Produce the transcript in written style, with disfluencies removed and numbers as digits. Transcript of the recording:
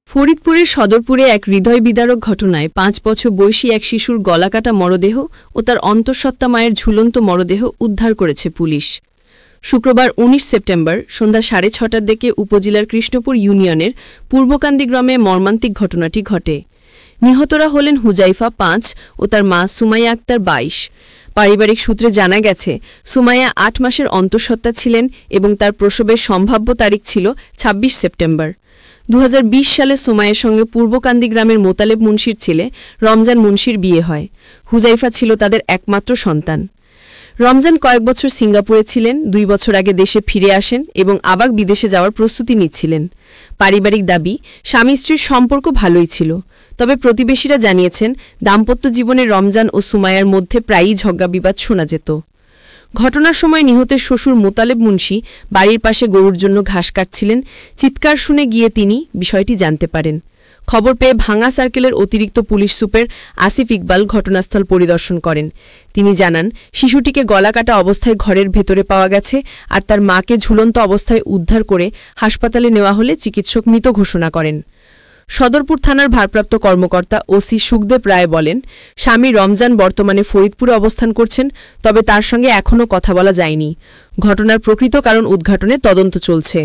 ফরিদপুরের সদরপুরে এক হৃদয় বিদারক ঘটনায় ৫ বছর বয়সী এক শিশুর গলাকাটা মরদেহ ও তার অন্তঃসত্ত্বা মায়ের ঝুলন্ত মরদেহ উদ্ধার করেছে পুলিশ। শুক্রবার ১৯ সেপ্টেম্বর সন্ধ্যা ৬:৩০টার দিকে উপজেলার কৃষ্ণপুর ইউনিয়নের পূর্বকান্দি গ্রামে মর্মান্তিক ঘটনাটি ঘটে। নিহতরা হলেন হুজাইফা ৫ ও তার মা সুমাইয়া আক্তার ২২। পারিবারিক সূত্রে জানা গেছে, সুমাইয়া ৮ মাসের অন্তঃসত্ত্বা ছিলেন এবং তার প্রসবের সম্ভাব্য তারিখ ছিল ২৬ সেপ্টেম্বর। ২০২০ সালে সুমাইয়ার সঙ্গে পূর্বকান্দি গ্রামের মোতালেব মুন্সির ছেলে রমজান মুন্সির বিয়ে হয়। হুজাইফা ছিল তাদের একমাত্র সন্তান। রমজান কয়েক বছর সিঙ্গাপুরে ছিলেন, ২ বছর আগে দেশে ফিরে আসেন এবং আবার বিদেশে যাওয়ার প্রস্তুতি নিচ্ছিলেন। পারিবারিক দাবি, স্বামী স্ত্রীর সম্পর্ক ভালোই ছিল। তবে প্রতিবেশীরা জানিয়েছেন, দাম্পত্য জীবনে রমজান ও সুমাইয়ার মধ্যে প্রায়ই ঝগড়া বিবাদ শোনা যেত। ঘটনার সময় নিহতের শ্বশুর মোতালেব মুন্সি বাড়ির পাশে গরুর জন্য ঘাস কাটছিলেন। চিৎকার শুনে গিয়ে তিনি বিষয়টি জানতে পারেন। খবর পেয়ে ভাঙা সার্কেলের অতিরিক্ত পুলিশ সুপার আসিফ ইকবাল ঘটনাস্থল পরিদর্শন করেন। তিনি জানান, শিশুটিকে গলাকাটা অবস্থায় ঘরের ভেতরে পাওয়া গেছে আর তার মাকে ঝুলন্ত অবস্থায় উদ্ধার করে হাসপাতালে নেওয়া হলে চিকিৎসক মৃত ঘোষণা করেন। সদরপুর থানার ভারপ্রাপ্ত কর্মকর্তা ওসি সুখদেব রায় বলেন, স্বামী রমজান বর্তমানে ফরিদপুরে অবস্থান করছেন, তবে তার সঙ্গে এখনও কথা বলা যায়নি। ঘটনার প্রকৃত কারণ উদ্ঘাটনে তদন্ত চলছে।